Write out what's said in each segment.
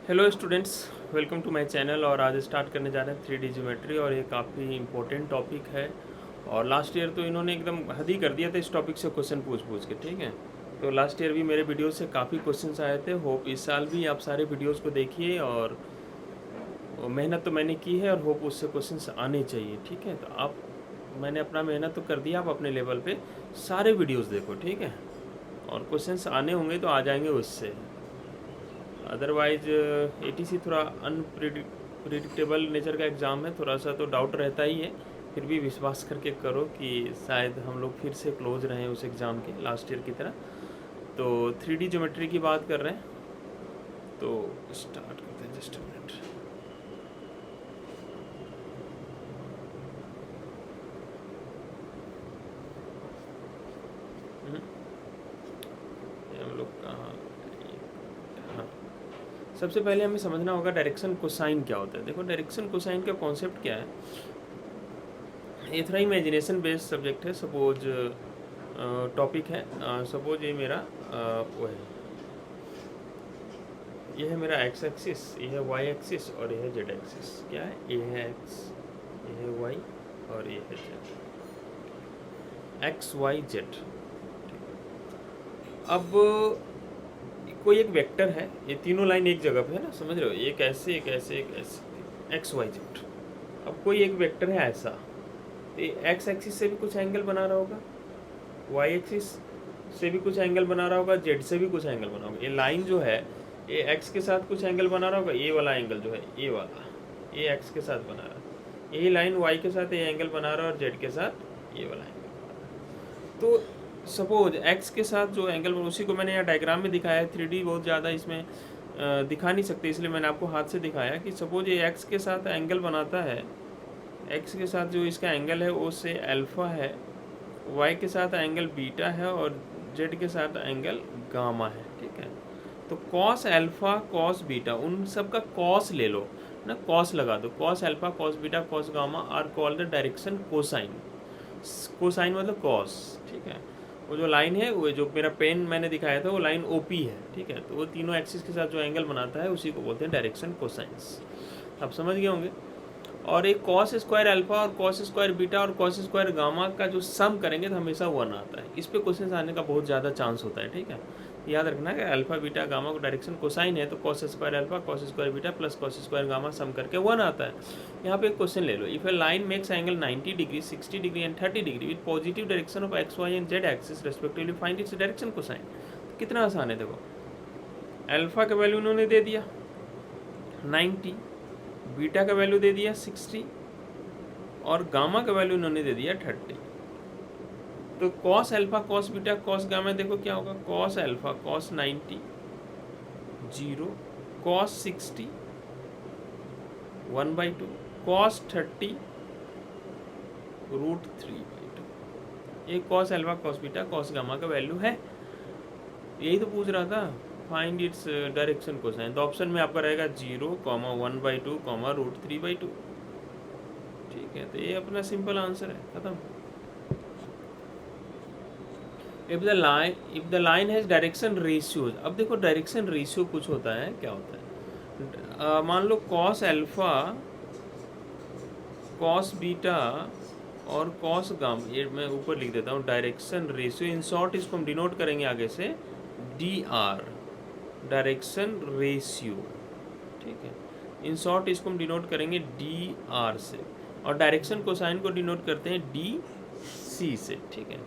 Hello students, welcome to my channel. और आज start करने जा रहे हैं 3D ज्योमेट्री और ये काफ़ी इंपॉर्टेंट टॉपिक है। और लास्ट ईयर तो इन्होंने एकदम हद ही कर दिया था इस टॉपिक से क्वेश्चन पूछ पूछ के, ठीक है। तो लास्ट ईयर भी मेरे वीडियो से काफ़ी क्वेश्चंस आए थे। होप इस साल भी आप सारे वीडियोज़ को देखिए और मेहनत तो मैंने की है और होप उससे क्वेश्चंस आने चाहिए, ठीक है। तो आप मैंने अपना मेहनत तो कर दिया, आप अपने लेवल पे सारे वीडियोज़ देखो, ठीक है। और क्वेश्चंस आने होंगे तो आ जाएंगे उससे। अदरवाइज एटीसी थोड़ा अनप्रिडिक्टेबल नेचर का एग्ज़ाम है, थोड़ा सा तो डाउट रहता ही है। फिर भी विश्वास करके करो कि शायद हम लोग फिर से क्लोज रहें उस एग्ज़ाम के लास्ट ईयर की तरह। तो 3D ज्योमेट्री की बात कर रहे हैं, तो स्टार्ट करते हैं। Just a minute. हम लोग कहाँ, हाँ, सबसे पहले हमें समझना होगा डायरेक्शन कोसाइन क्या होता है। देखो, डायरेक्शन कोसाइन का कॉन्सेप्ट क्या है, ये थोड़ा इमेजिनेशन बेस्ड सब्जेक्ट है। सपोज टॉपिक है, सपोज ये मेरा वो है, ये है मेरा एक्स एक्सिस, ये है वाई एक्सिस और ये है जेड एक्सिस। क्या है, ये है एक्स, ये है वाई और ये है जेड। X Y Z. अब कोई एक वेक्टर है, ये तीनों लाइन एक जगह पे है ना, समझ रहे हो, एक ऐसे एक ऐसे एक ऐसे, एक्स वाई जेड। अब कोई एक वेक्टर है ऐसा, तो एक्स एक्सिस से भी कुछ एंगल बना रहा होगा, वाई एक्सिस से भी कुछ एंगल बना रहा होगा, जेड से भी कुछ एंगल बना होगा। ये लाइन जो है, ये एक्स के साथ कुछ एंगल बना रहा होगा, ये वाला एंगल जो है, ये वाला, ये एक्स के साथ बना रहा है। यही लाइन वाई के साथ ये एंगल बना रहा है और जेड के साथ ये वाला एंगल बना रहा है। तो सपोज एक्स के साथ जो एंगल, उसी को मैंने यहाँ डायग्राम में दिखाया है। 3D बहुत ज़्यादा इसमें दिखा नहीं सकते, इसलिए मैंने आपको हाथ से दिखाया कि सपोज ये एक्स के साथ एंगल बनाता है, एक्स के साथ जो इसका एंगल है वो से अल्फ़ा है, वाई के साथ एंगल बीटा है और जेड के साथ एंगल गामा है, ठीक है। तो कॉस अल्फ़ा कॉस बीटा, उन सब का कॉस ले लो ना, कॉस लगा दो। Cos alpha cos beta cos gamma are called the direction cosine. Cosine मतलब कॉस, ठीक है। वो जो लाइन है, वो जो मेरा पेन मैंने दिखाया था, वो लाइन ओपी है, ठीक है। तो वो तीनों एक्सिस के साथ जो एंगल बनाता है उसी को बोलते हैं डायरेक्शन कोसाइंस। आप समझ गए होंगे। और एक कॉस स्क्वायर अल्फा और कॉस स्क्वायर बीटा और कॉस स्क्वायर गामा का जो सम करेंगे तो हमेशा 1 आता है। इस पे क्वेश्चन आने का बहुत ज़्यादा चांस होता है, ठीक है। याद रखना कि अल्फा बीटा गामा को डायरेक्शन कोसाइन है, तो cos square alpha cos square beta plus cos square gamma sum करके 1 आता है। यहाँ पे एक क्वेश्चन ले लो, if a line makes angle 90 degree 60 degree and 30 degree with positive direction of X Y and Z axis respectively find its direction cosine. कितना आसान है, देखो अल्फा का वैल्यू उन्होंने दे दिया 90, बीटा का वैल्यू दे दिया 60 और गामा का वैल्यू उन्होंने दे दिया 30। तो cos alpha cos beta cos gamma, देखो क्या होगा, cos alpha cos 90 0, cos 60 1/2, cos 30 √3/2। ये cos alpha cos beta cos gamma का वैल्यू है। यही तो पूछ रहा था, फाइंड इट्स डायरेक्शन कोसाइन। तो ऑप्शन में आपका रहेगा 0, 1/2, √3/2, ठीक है। तो ये अपना सिंपल आंसर है, खत्म। If the line has direction ratios. अब देखो डायरेक्शन रेशियो कुछ होता है, क्या होता है, मान लो कॉस अल्फा कॉस बीटा और कॉस गाम, ये मैं ऊपर लिख देता हूँ डायरेक्शन रेशियो। इन शॉर्ट इसको हम डिनोट करेंगे आगे से DR, डायरेक्शन रेशियो, ठीक है। इन शॉर्ट इसको हम डिनोट करेंगे DR से, और डायरेक्शन कोसाइन को डिनोट करते हैं DC से, ठीक है।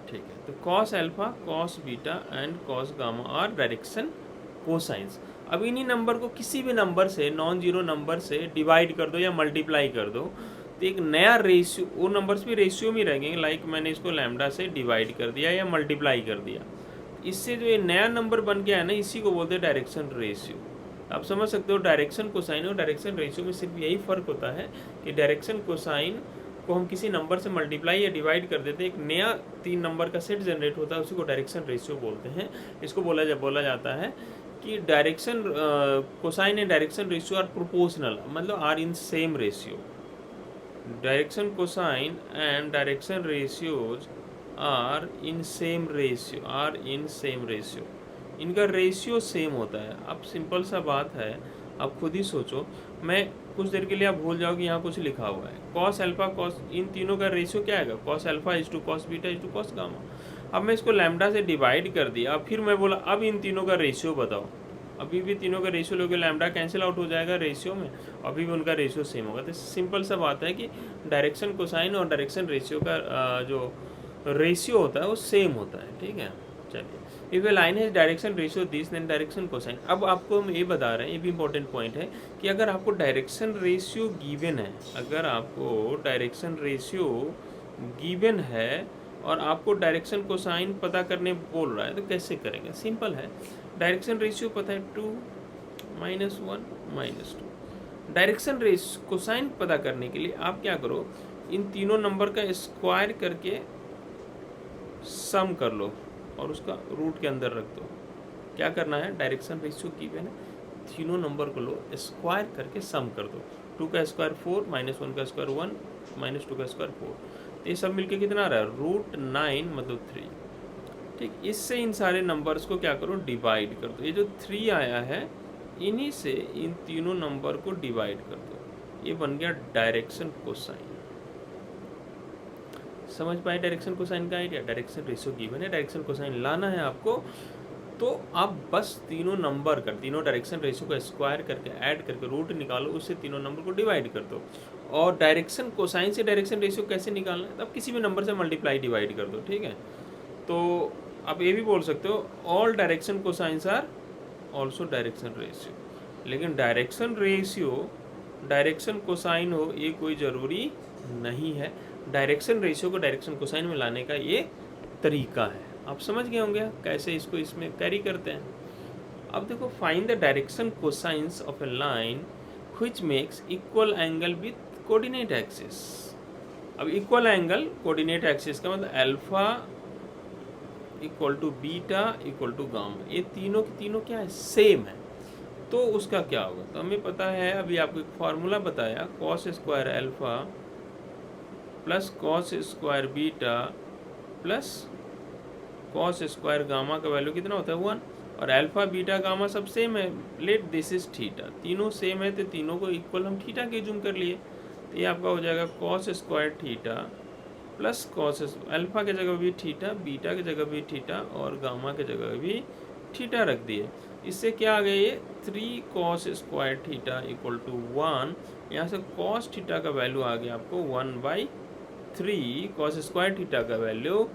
ठीक है, तो cos alpha cos beta and cos gamma are direction cosines. अब इन्हीं नंबर को किसी भी नंबर से, नॉन जीरो नंबर से डिवाइड कर दो या मल्टीप्लाई कर दो, तो एक नया रेशियो, वो नंबर्स भी रेशियो में रहेंगे। लाइक मैंने इसको लैम्डा से डिवाइड कर दिया या मल्टीप्लाई कर दिया, इससे जो ये नया नंबर बन गया है ना, इसी को बोलते हैं डायरेक्शन रेशियो। आप समझ सकते हो डायरेक्शन कोसाइन और डायरेक्शन रेशियो में सिर्फ यही फ़र्क होता है कि डायरेक्शन कोसाइन को हम किसी नंबर से मल्टीप्लाई या डिवाइड कर देते हैं, एक नया 3 नंबर का सेट जनरेट होता है, उसी को डायरेक्शन रेशियो बोलते हैं। इसको बोला जाता है कि direction cosine and direction ratio are proportional, मतलब are in same ratio. Direction cosine and direction ratios are in same ratio, इनका रेशियो सेम होता है। अब सिंपल सा बात है, आप खुद ही सोचो। मैं कुछ देर के लिए आप भूल जाओ कि यहाँ कुछ लिखा हुआ है। कॉस अल्फा कॉस, इन तीनों का रेशियो क्या आएगा? Cos alpha is to cos beta is to cos gamma. अब मैं इसको लैम्डा से डिवाइड कर दिया, फिर मैं बोला अब इन तीनों का रेशियो बताओ। अभी भी तीनों का रेशियो लोगे, लैम्डा कैंसिल आउट हो जाएगा रेशियो में, अभी भी उनका रेशियो सेम होगा। तो सिंपल सा बात है कि डायरेक्शन कोसाइन और डायरेक्शन रेशियो का जो रेशियो होता है वो सेम होता है, ठीक है। चलिए, इफ ए लाइन है direction ratio this then direction cosine. अब आपको हम ये बता रहे हैं, ये भी इंपॉर्टेंट पॉइंट है कि अगर आपको डायरेक्शन रेशियो गिवन है, अगर आपको डायरेक्शन रेशियो गिवन है और आपको डायरेक्शन कोसाइन पता करने बोल रहा है, तो कैसे करेंगे? सिंपल है, डायरेक्शन रेशियो पता है 2 -1 -2। डायरेक्शन रेस कोसाइन पता करने के लिए आप क्या करो, इन तीनों नंबर का स्क्वायर करके सम कर लो और उसका रूट के अंदर रख दो। क्या करना है? डायरेक्शन रेशियो गिवन है, तीनों नंबर को लो, स्क्वायर करके सम कर दो। 2 का स्क्वायर 4, -1 का स्क्वायर 1, -2 का स्क्वायर 4। तो ये सब मिलके कितना आ रहा है? √9 मतलब 3। ठीक, इससे इन सारे नंबर्स को क्या करो? डिवाइड कर दो। ये जो 3 आया है, इन्हीं से इन तीनों नंबर को डिवाइड कर दो। ये बन गया डायरेक्शन कोसाइन। समझ पाए डायरेक्शन कोसाइन का आइडिया? डायरेक्शन रेशियो गिवन है, डायरेक्शन कोसाइन लाना है आपको, तो आप बस तीनों नंबर का, तीनों डायरेक्शन रेशियो का स्क्वायर करके ऐड करके रूट निकालो, उससे तीनों नंबर को डिवाइड कर दो। और डायरेक्शन कोसाइन से डायरेक्शन रेशियो कैसे निकालना है? तब किसी भी नंबर से मल्टीप्लाई डिवाइड कर दो, ठीक है। तो आप ये भी बोल सकते हो all direction cosines are also direction ratio. लेकिन डायरेक्शन रेशियो डायरेक्शन कोसाइन हो ये कोई ज़रूरी नहीं है। डायरेक्शन रेशियो को डायरेक्शन कोसाइन में लाने का ये तरीका है। आप समझ गए होंगे कैसे इसको इसमें कैरी करते हैं। अब देखो, find the direction cosines of a line which makes equal angle with coordinate axis. अब इक्वल एंगल कोऑर्डिनेट एक्सिस का मतलब alpha equal to beta equal to gamma, ये तीनों के तीनों क्या है? सेम है। तो उसका क्या होगा? तो हमें पता है, अभी आपको एक फार्मूला बताया, cos square alpha plus cos square beta plus cos square gamma का वैल्यू कितना होता है? 1। और अल्फा बीटा गामा सब सेम है, लेट दिस इज थीटा। तीनों सेम है तो तीनों को इक्वल हम थीटा के जूम कर लिए, तो ये आपका हो जाएगा cos square theta plus cos, alpha के जगह भी थीटा, बीटा की जगह भी थीटा और गामा के जगह भी थीटा रख दिए। इससे क्या आ गया? ये 3 cos square theta equal to 1। यहाँ से कॉस थीटा का वैल्यू आ गया आपको 1/3 कॉस स्क्वायर थीटा का वैल्यू।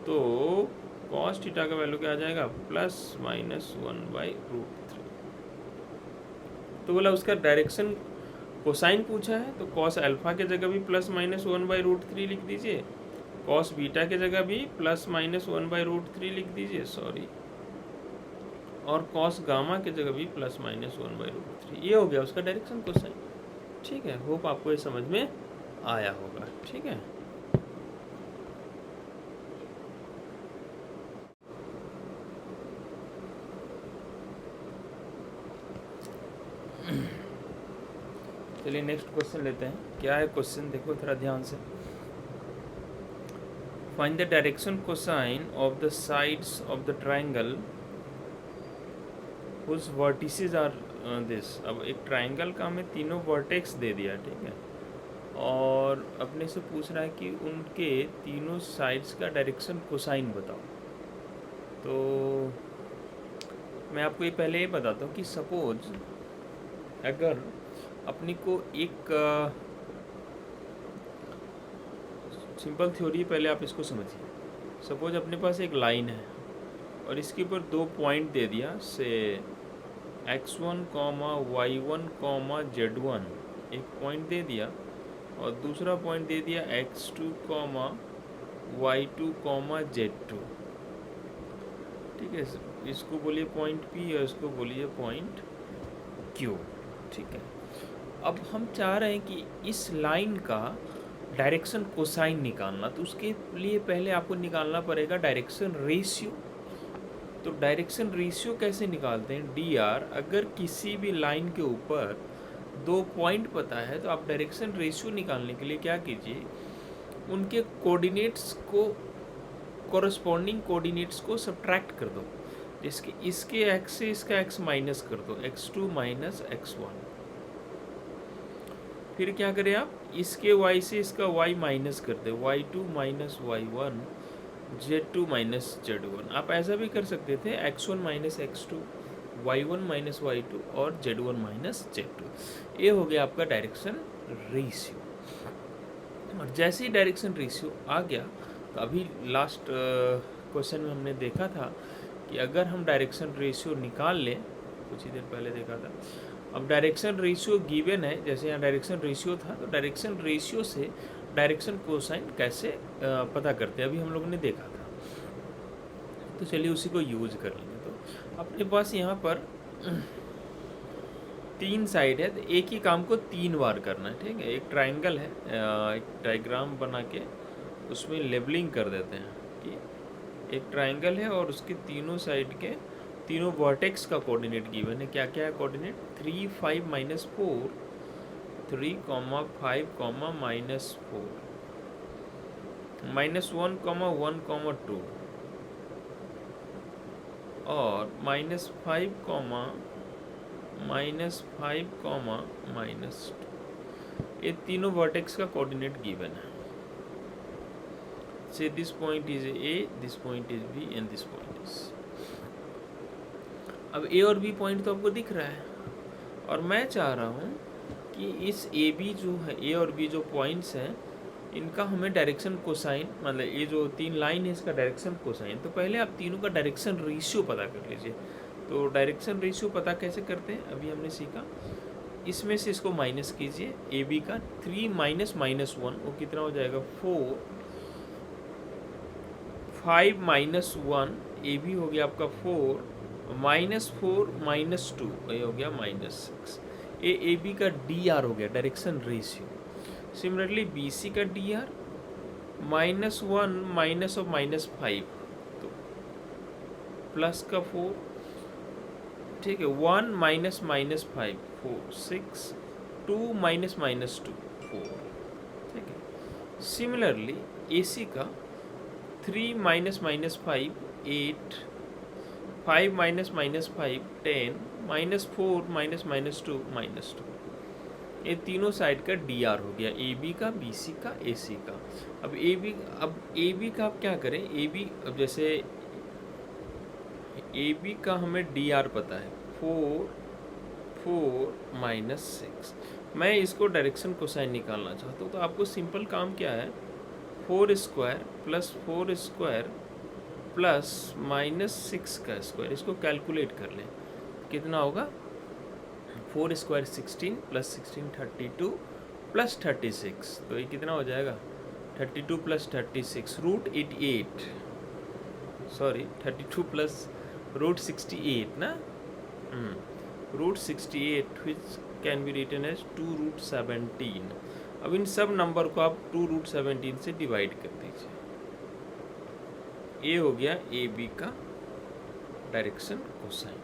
तो कॉस थीटा का वैल्यू क्या आ जाएगा? +-1/√3। तो बोला उसका डायरेक्शन कोसाइन पूछा है, तो कॉस अल्फा के जगह भी +-1/√3 लिख दीजिए, कॉस बीटा के जगह भी +-1/√3 लिख दीजिए, सॉरी, और कॉस गामा के जगह भी +-1/√3। ये हो गया उसका डायरेक्शन कोसाइन। ठीक है, होप आपको ये समझ में आया होगा। ठीक है, चलिए नेक्स्ट क्वेश्चन लेते हैं। क्या है क्वेश्चन? देखो थोड़ा ध्यान से। Find the direction cosine of the sides of the triangle whose vertices are this। अब एक ट्राइंगल का हमें तीनों वर्टेक्स दे दिया, ठीक है, और अपने से पूछ रहा है कि उनके तीनों साइड्स का डायरेक्शन कोसाइन बताओ। तो मैं आपको ये पहले ये बताता हूँ कि सपोज अगर अपनी को एक सिंपल थ्योरी, पहले आप इसको समझिए। सपोज अपने पास एक लाइन है और इसके ऊपर 2 पॉइंट दे दिया, से x1, y1, z1 एक पॉइंट दे दिया, और दूसरा पॉइंट दे दिया x2, y2, z2। ठीक है, इसको बोलिए पॉइंट P और इसको बोलिए पॉइंट Q। ठीक है, अब हम चाह रहे हैं कि इस लाइन का डायरेक्शन कोसाइन निकालना, तो उसके लिए पहले आपको निकालना पड़ेगा डायरेक्शन रेशियो। तो डायरेक्शन रेशियो कैसे निकालते हैं? dr, अगर किसी भी लाइन के ऊपर 2 पॉइंट पता है तो आप डायरेक्शन रेशियो निकालने के लिए क्या कीजिए, उनके कोऑर्डिनेट्स को, कोरस्पॉन्डिंग कोऑर्डिनेट्स को सब्ट्रैक्ट कर दो। इसके इसके एक्स से इसका एक्स माइनस कर दो, x2 माइनस x1। फिर क्या करें आप, इसके y से इसका y माइनस कर दे, y2 minus y1, z2 minus z1। आप ऐसा भी कर सकते थे, x1 minus x2, y1 minus y2 और z1 माइनस z2। ये हो गया आपका डायरेक्शन रेशियो। और जैसे ही डायरेक्शन रेशियो आ गया, तो अभी लास्ट क्वेश्चन में हमने देखा था कि अगर हम डायरेक्शन रेशियो निकाल लें, कुछ ही देर पहले देखा था, अब डायरेक्शन रेशियो गिवन है, जैसे यहाँ डायरेक्शन रेशियो था, तो डायरेक्शन रेशियो से डायरेक्शन कोसाइन कैसे पता करते हैं, अभी हम लोगों ने देखा था। तो चलिए उसी को यूज कर लेंगे। तो अपने पास यहाँ पर 3 साइड है, तो एक ही काम को 3 बार करना है, ठीक है। एक ट्राइंगल है, एक डायग्राम बना के उसमें लेबलिंग कर देते हैं कि एक ट्राइंगल है और उसके तीनों साइड के तीनों वर्टेक्स का कोऑर्डिनेट गिवन है। क्या क्या है कोऑर्डिनेट, 3, 5, -4, 3, 5, -4, -1, 1, 2 और -5, -2। ये तीनों वर्टेक्स का कोऑर्डिनेट गिवन है। So this point is A, this point is B and this point is. अब ए और बी पॉइंट तो आपको दिख रहा है, और मैं चाह रहा हूँ कि इस ए बी जो है, ए और बी जो पॉइंट्स हैं, इनका हमें डायरेक्शन कोसाइन, मतलब ये जो 3 लाइन है इसका डायरेक्शन कोसाइन। तो पहले आप तीनों का डायरेक्शन रेशियो पता कर लीजिए। तो डायरेक्शन रेशियो पता कैसे करते हैं, अभी हमने सीखा। इसमें से इसको माइनस कीजिए, ए बी का 3 माइनस -1, वो कितना हो जाएगा 4, 5 -1, ए बी हो गया आपका 4, -4 -2, ये हो गया -6। ए बी का डी आर हो गया direction ratio. Similarly B C का डी आर -1 माइनस ऑफ -5, तो प्लस का 4, ठीक है, 1 माइनस -5, 4, 6, 2 माइनस -2, 4, ठीक है। सिमिलरली ए सी का 3 माइनस -5, 8, 5 माइनस -5, 10, -4 माइनस -2, -2। ये तीनों साइड का डी आर हो गया, ए बी का, बी सी का, ए सी का। अब ए बी का आप क्या करें, ए बी, अब जैसे ए बी का हमें डी आर पता है 4, 4 -6। मैं इसको डायरेक्शन कोसाइन निकालना चाहता हूँ, तो आपको सिंपल काम क्या है, 4 स्क्वायर प्लस 4 स्क्वायर प्लस -6 का स्क्वायर, इसको कैलकुलेट कर लें। कितना होगा, 4 स्क्वायर 16 प्लस 16 32 प्लस 36, तो ये कितना हो जाएगा 32 प्लस 36 √88, सॉरी 32 प्लस √68 ना, √68 which can be written as 2√17। अब इन सब नंबर को आप 2√17 से डिवाइड कर दीजिए। ये हो गया ए बी का डायरेक्शन कोसाइन।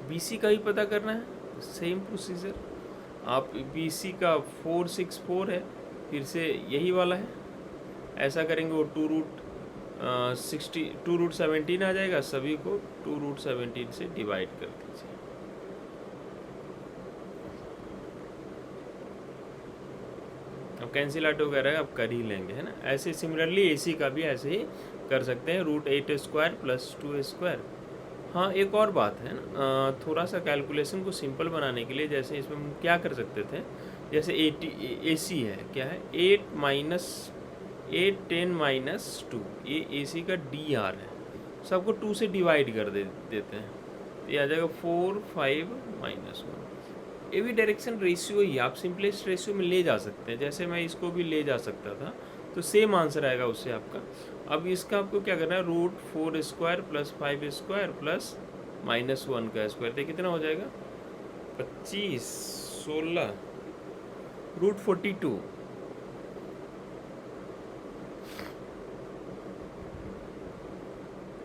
बी सी का भी पता करना है, सेम प्रोसीजर। आप बी सी का 4, 6, 4 है, फिर से यही वाला है, ऐसा करेंगे वो 2√17 आ जाएगा, सभी को 2√17 से डिवाइड कर दीजिए। अब कैंसिल आउट वगैरह आप कर ही लेंगे, है ना। ऐसे सिमिलरली ए सी का भी ऐसे ही कर सकते हैं, √8 स्क्वायर प्लस 2 स्क्वायर। हाँ, एक और बात है ना, थोड़ा सा कैलकुलेशन को सिंपल बनाने के लिए, जैसे इसमें हम क्या कर सकते थे, जैसे ए सी है, क्या है 8 10 -2, ये ए सी का डी आर है, सबको 2 से डिवाइड कर देते हैं, तो ये आ जाएगा 4, 5 -1। ये भी डायरेक्शन रेशियो ही आप सिंपलेस्ट रेशियो में ले जा सकते हैं, जैसे मैं इसको भी ले जा सकता था, तो सेम आंसर आएगा उससे आपका। अब इसका आपको क्या करना है, √4 स्क्वायर प्लस 5 स्क्वायर प्लस -1 का स्क्वायर, तो कितना हो जाएगा 25, 16, √42,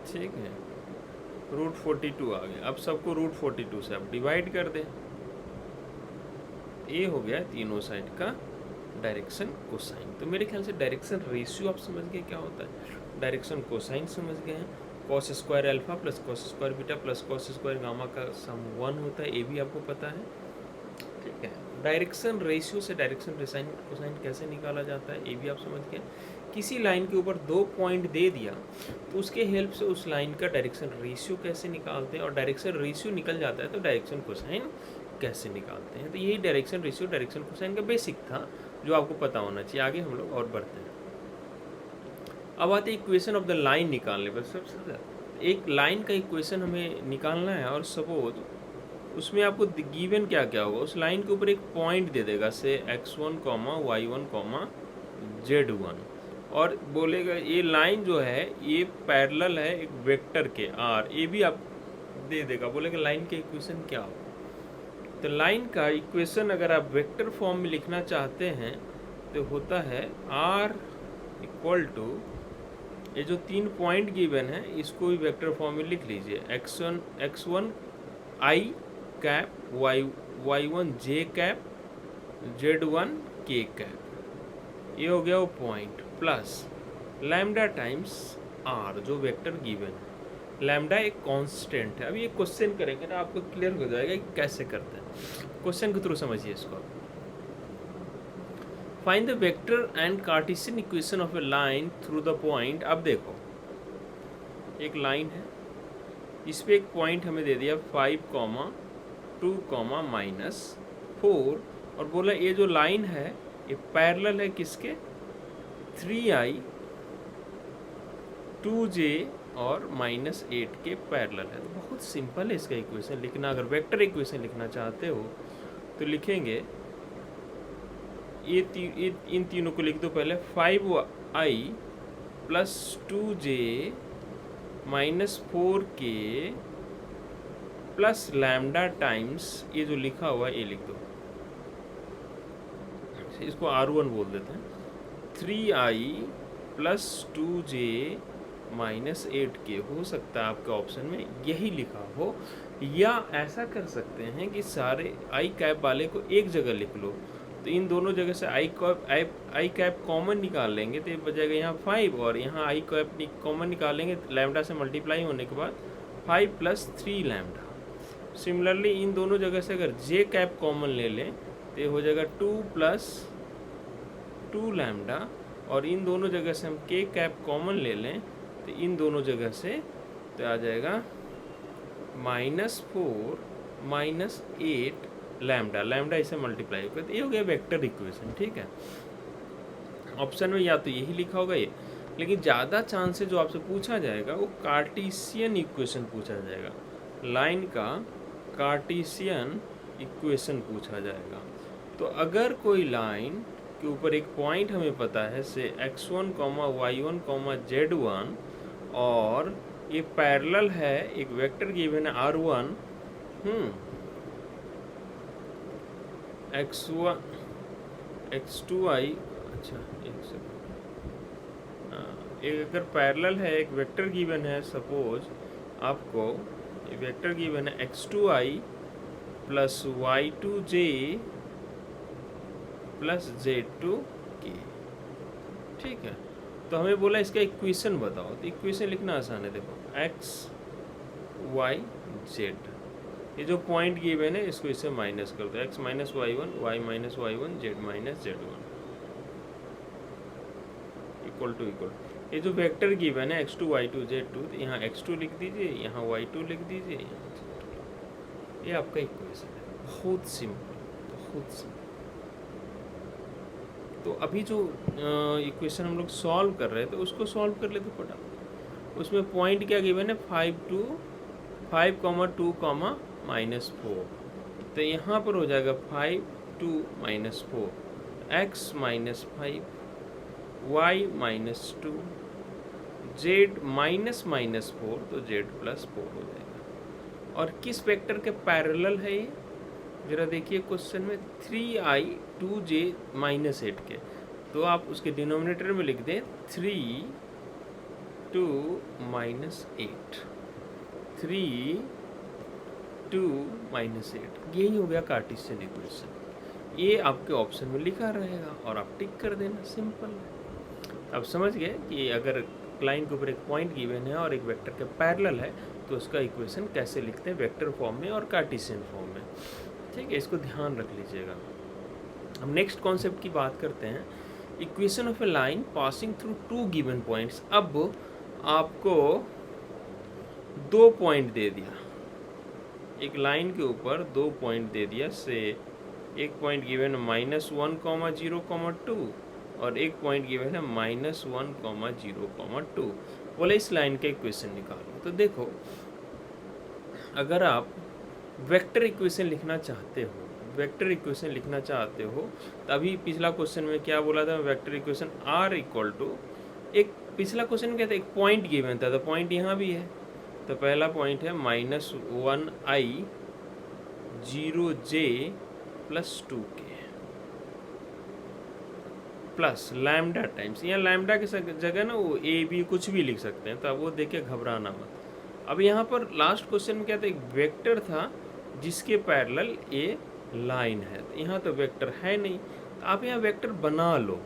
ठीक है, √42 आ गया। अब सबको √42 से आप डिवाइड कर दें, ये हो गया तीनों साइड का डायरेक्शन कोसाइन। तो मेरे ख्याल से डायरेक्शन रेशियो आप समझ गए क्या होता है, डायरेक्शन कोसाइन समझ गए हैं। Cos square alpha plus cos square beta plus cos square gamma का सम 1 होता है, ये भी आपको पता है। ठीक है, डायरेक्शन रेशियो से डायरेक्शन कोसाइन कैसे निकाला जाता है ये भी आप समझ गए। किसी लाइन के ऊपर 2 पॉइंट दे दिया तो उसके हेल्प से उस लाइन का डायरेक्शन रेशियो कैसे निकालते हैं, और डायरेक्शन रेशियो निकल जाता है तो डायरेक्शन कोसाइन कैसे निकालते हैं। तो यही डायरेक्शन रेशियो डायरेक्शन कोसाइन का बेसिक था जो आपको पता होना चाहिए। आगे हम लोग और बढ़ते हैं। अब आते हैं इक्वेशन ऑफ द लाइन निकालने पर। सबसे एक लाइन का इक्वेशन हमें निकालना है, और सपोज उसमें आपको गिवन क्या क्या होगा, उस लाइन के ऊपर एक पॉइंट दे देगा से x1, y1, z1, और बोलेगा ये लाइन जो है ये पैरेलल है एक वेक्टर के r, ये भी आप दे देगा, बोलेगा लाइन के इक्वेशन क्या हो। तो लाइन का इक्वेशन अगर आप वेक्टर फॉर्म में लिखना चाहते हैं तो होता है r इक्वल टू, ये जो 3 पॉइंट गिवन है इसको भी वेक्टर फॉर्म में लिख लीजिए, x1 i cap, y1 j cap, z1 k cap, ये हो गया वो point, plus lambda times r जो वेक्टर गिवन है। लैम्डा एक कांस्टेंट है। अभी ये क्वेश्चन करेंगे ना आपको क्लियर हो जाएगा कि कैसे करते हैं, क्वेश्चन के थ्रू समझिए इसको। Find the vector and Cartesian equation of a line through the point. अब देखो एक लाइन है, इस पे एक पॉइंट हमें दे दिया 5, 2, -4, और बोला ये जो लाइन है ये पैरेलल है किसके, 3i 2j और -8 के पैरेलल है। तो बहुत सिंपल है इसका इक्वेशन लिखना। अगर वेक्टर इक्वेशन लिखना चाहते हो तो लिखेंगे ये इन तीनों को लिख दो पहले, 5i plus 2j -4k plus lambda times ये जो लिखा हुआ है ये लिख दो, इसको R1 बोल देते हैं, 3i प्लस 2j -8k हो सकता है आपके ऑप्शन में यही लिखा हो, या ऐसा कर सकते हैं कि सारे आई कैप वाले को एक जगह लिख लो। तो इन दोनों जगह से आई कैप कॉमन निकाल लेंगे तो ये बचेगा यहाँ 5, और यहाँ आई कैप कॉमन निकालेंगे लैम्डा से मल्टीप्लाई होने के बाद 5 + 3 लैम्डा। सिमिलरली इन दोनों जगह से अगर जे कैप कॉमन ले लें तो ये हो जाएगा 2 + 2 लैम्डा, और इन दोनों जगह से हम के कैप कॉमन ले लें तो इन दोनों जगह से तो आ जाएगा -4 -8 लैम्डा, लैम्डा इसे मल्टीप्लाई करते, ये हो गया वेक्टर इक्वेशन। ठीक है, ऑप्शन में या तो यही लिखा होगा ये, लेकिन ज़्यादा चांस है जो आपसे पूछा जाएगा वो कार्टेशियन इक्वेशन पूछा जाएगा, लाइन का कार्टेशियन इक्वेशन पूछा जाएगा। तो अगर कोई लाइन के ऊपर एक पॉइंट हमें पता है से x1, y1, z1, और ये पैरेलल है एक वेक्टर गिवन है r1, x1 x2i, अच्छा एक सेकंड, एक अगर पैरेलल है एक वेक्टर गिवन है, सपोज आपको ये वेक्टर गिवन है x2i plus y2j plus z2k। ठीक है, तो हमें बोला इसका इक्वेशन बताओ, तो इक्वेशन लिखना आसान है। देखो x y z, ये जो पॉइंट गिवन है इसको इससे माइनस कर दो, x - y1 y - y1 z - z1 equal to ये जो वेक्टर गिवन है x2 y2 z2, तो यहाँ x2 लिख दीजिए, यहाँ y2 लिख दीजिए, ये आपका इक्वेशन है। बहुत सिंपल, बहुत सिंपल। तो अभी जो इक्वेशन हम लोग सॉल्व कर रहे थे उसको सॉल्व कर लेते फटाफट। उसमें पॉइंट क्या गिवन है 5, 2, 2, -4, तो यहाँ पर हो जाएगा 5, 2, -4, x - 5, y - 2, z -4, तो z + 4 हो जाएगा। और किस वेक्टर के पैरेलल है ये, जरा देखिए क्वेश्चन में 3i 2j -8 के, तो आप उसके डिनोमिनेटर में लिख दें 3, 2, -8, 3, 2, -8, यही हो गया कार्टेशियन इक्वेशन। ये आपके ऑप्शन में लिखा रहेगा और आप टिक कर देना, सिंपल है। अब समझ गए कि अगर एक लाइन के ऊपर एक पॉइंट गिवन है और एक वेक्टर के पैरेलल है, तो उसका इक्वेशन कैसे लिखते हैं, वेक्टर फॉर्म में और कार्टेशियन फॉर्म में। ठीक है, इसको ध्यान रख लीजिएगा। हम नेक्स्ट कॉन्सेप्ट की बात करते हैं, equation of a line passing through two given points. अब आपको 2 पॉइंट दे दिया, एक लाइन के ऊपर 2 पॉइंट दे दिया, से एक पॉइंट गिवन है -1,0,2 और एक पॉइंट गिवन है -1,0,2। बोले इस लाइन का इक्वेशन निकालो। तो देखो, अगर आप वेक्टर इक्वेशन लिखना चाहते हो, वेक्टर इक्वेशन लिखना चाहते हो, तभी पिछला क्वेश्चन में क्या बोला था, vector equation R equal to, एक पिछला क्वेश्चन में क्या था, एक पॉइंट गिवन था, तो पॉइंट यहाँ भी है। तो पहला पॉइंट है -1i 0j + 2k plus lambda times, यहाँ लैम्डा की जगह ना वो ए बी कुछ भी लिख सकते हैं, तो अब वो देख के घबराना मत। अब यहाँ पर लास्ट क्वेश्चन में क्या था, एक वेक्टर था जिसके पैरेलल ए लाइन है। तो यहाँ तो वेक्टर है नहीं, तो आप यहाँ वेक्टर बना लो।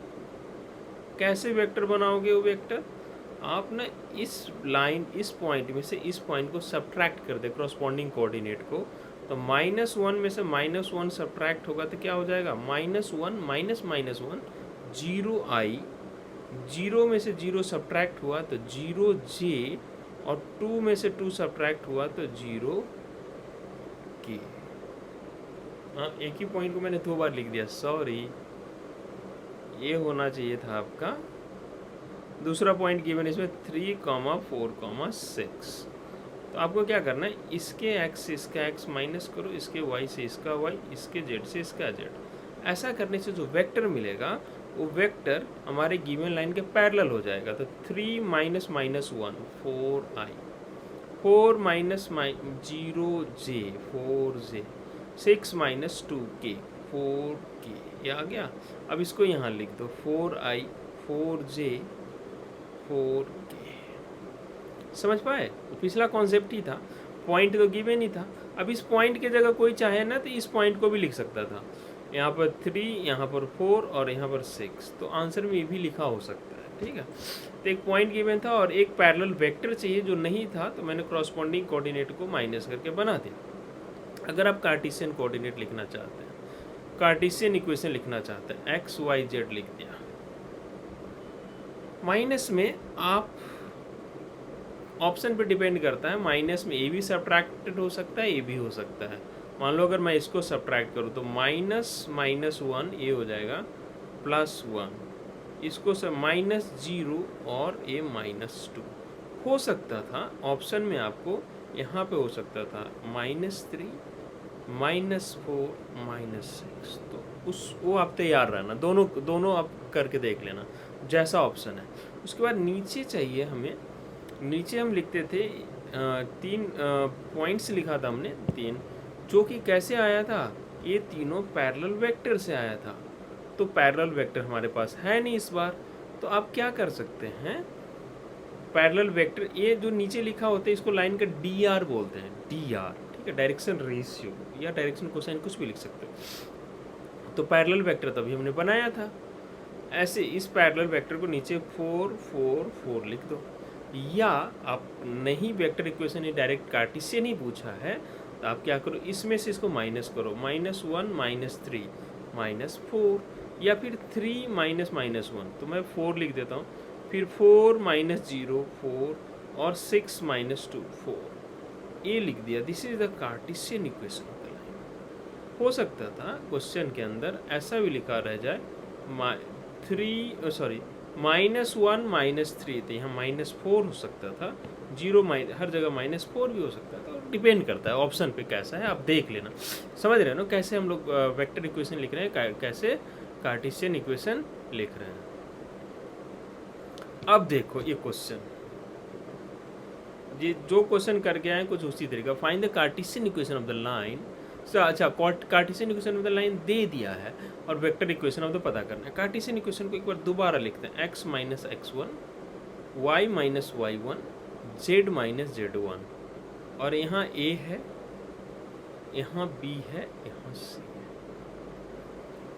कैसे वेक्टर बनाओगे वो वेक्टर, आप ना इस लाइन, इस पॉइंट में से इस पॉइंट को सब्ट्रैक्ट कर दे, कॉरस्पॉन्डिंग कोऑर्डिनेट को। तो -1 में से -1 सब्ट्रैक्ट होगा तो क्या हो जाएगा, -1 -1 0i, 0 में से 0 सब्ट्रैक्ट हुआ तो 0j, और 2 में से 2 सब्ट्रैक्ट हुआ तो 0k। हाँ, एक ही पॉइंट को मैंने 2 बार लिख दिया, सॉरी, ये होना चाहिए था आपका दूसरा पॉइंट गिवन इसमें 3, 4, 6। तो आपको क्या करना है, इसके x से इसका x माइनस करो, इसके y से इसका y, इसके z से इसका z। ऐसा करने से जो वेक्टर मिलेगा वो वेक्टर हमारे गिवन लाइन के पैरेलल हो जाएगा। तो 3 - -1 4i, 4 - 0j 4j, 6 - 2k 4k, ये आ गया। अब इसको यहाँ लिख दो, 4i 4j 4k। समझ पाए, पिछला कॉन्सेप्ट ही था, पॉइंट तो गिवन ही था। अब इस पॉइंट की जगह कोई चाहे ना तो इस पॉइंट को भी लिख सकता था, यहाँ पर 3, यहाँ पर 4 और यहाँ पर 6, तो आंसर में ये भी लिखा हो सकता है। ठीक है, तो एक पॉइंट गिवन था और एक पैरेलल वेक्टर चाहिए जो नहीं था, तो मैंने कॉरस्पॉन्डिंग कोऑर्डिनेट को माइनस करके बना दिया। अगर आप कार्टेशियन कोऑर्डिनेट लिखना चाहते हैं, कार्टेशियन इक्वेशन लिखना चाहते हैं, x y z लिख दिया। माइनस में आप ऑप्शन पे डिपेंड करता है, माइनस में ए भी सब्ट्रैक्टेड हो सकता है, ए भी हो सकता है। मान लो अगर मैं इसको सब्ट्रैक्ट करूँ तो -1 ये हो जाएगा +1, इसको सब -0 और ए -2 हो सकता था। ऑप्शन में आपको यहाँ पे हो सकता था -3, -4, -6, तो वो आप तैयार रहना, दोनों आप करके देख लेना जैसा ऑप्शन है। उसके बाद नीचे चाहिए हमें, नीचे हम लिखते थे 3 पॉइंट्स लिखा था हमने 3, जो कि कैसे आया था, ये तीनों पैरेलल वेक्टर से आया था। तो पैरेलल वेक्टर हमारे पास है नहीं इस बार, तो आप क्या कर सकते हैं, पैरेलल वेक्टर ये जो नीचे लिखा होता है इसको लाइन का dr बोलते हैं, dr, ठीक है, डायरेक्शन रेशियो या डायरेक्शन कोसाइन कुछ भी लिख सकते हो। तो पैरेलल वेक्टर तभी हमने बनाया था। ऐसे इस पैरेलल वेक्टर को नीचे 4, 4, 4 लिख दो, या आप नहीं वेक्टर इक्वेशन ये डायरेक्ट कार्टेशियन ही पूछा है, तो आप क्या करो, इसमें से इसको माइनस करो, -1 - 3 -4, या फिर 3 - -1, तो मैं 4 लिख देता हूँ, फिर 4 - 0 4 और 6 - 2 4, ये लिख दिया। This is the Cartesian equation of the line. हो सकता था क्वेश्चन के अंदर ऐसा भी लिखा रह जाए, -1 -3, तो यहाँ -4 हो सकता था, 0 हर जगह -4 भी हो सकता था, और डिपेंड करता है ऑप्शन पे कैसा है, आप देख लेना। समझ रहे हो ना कैसे हम लोग वेक्टर इक्वेशन लिख रहे हैं, कैसे कार्टेशियन इक्वेशन लिख रहे हैं। अब देखो ये क्वेश्चन, ये जो क्वेश्चन करके आए कुछ उसी तरीका, find the Cartesian equation of the line. अच्छा, Cartesian equation of the line दे दिया है और वेक्टर इक्वेशन ऑफ द पता करना है। कार्टेशियन इक्वेशन को एक बार दोबारा लिखते हैं, x - x1 y - y1 z - z1, और यहाँ a है, यहाँ b है, यहाँ c है।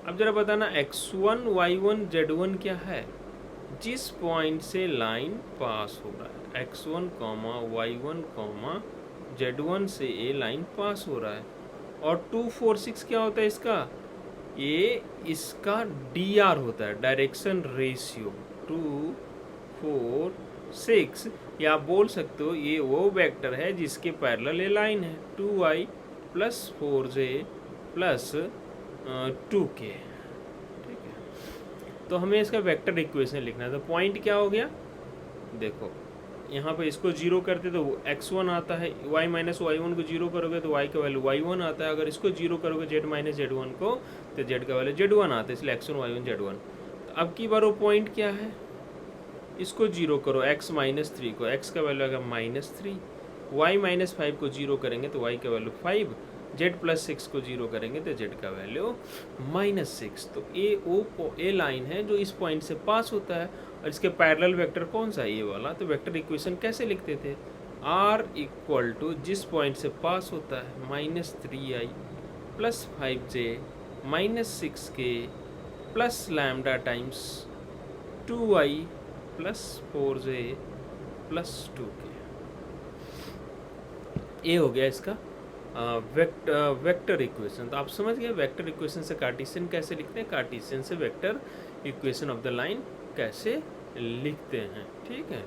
अब जरा बताना x1 y1 z1 क्या है, जिस पॉइंट से लाइन पास हो रहा है, x1 comma y1 comma z1 से ये लाइन पास हो रहा है। और 2 4 6 क्या होता है इसका, ये इसका dr होता है, डायरेक्शन रेशियो 2 4 6, या आप बोल सकते हो ये वो वेक्टर है जिसके पैरेलल ये लाइन है, 2y plus 4j plus 2k। ठीक है, तो हमें इसका वेक्टर इक्वेशन लिखना है। तो पॉइंट क्या हो गया, देखो यहाँ पे इसको जीरो करते तो x1 आता है, y माइनस y1 को जीरो करोगे तो y का वैल्यू y1 आता है, अगर इसको जीरो करोगे z माइनस z1 को तो z का वैल्यू z1 आता है, इसलिए x1 y1 z1। तो अब की बार वो पॉइंट क्या है, इसको जीरो करो x माइनस 3 को, x का वैल्यू आएगा -3, y माइनस 5 को जीरो करेंगे तो y का वैल्यू 5, z प्लस 6 को जीरो करेंगे तो z का वैल्यू -6। तो ए लाइन है जो इस पॉइंट से पास होता है, और इसके पैरेलल वेक्टर कौन सा है, ये वाला। तो वेक्टर इक्वेशन कैसे लिखते थे, r इक्वल टू जिस पॉइंट से पास होता है -3i plus 5j minus 6k plus lambda times 2i plus 4j plus 2k। ये हो गया इसका वेक्टर इक्वेशन। तो आप समझ गए वेक्टर इक्वेशन से कार्टेशियन कैसे लिखते हैं, कार्टेशियन से vector equation of the line कैसे लिखते हैं। ठीक है।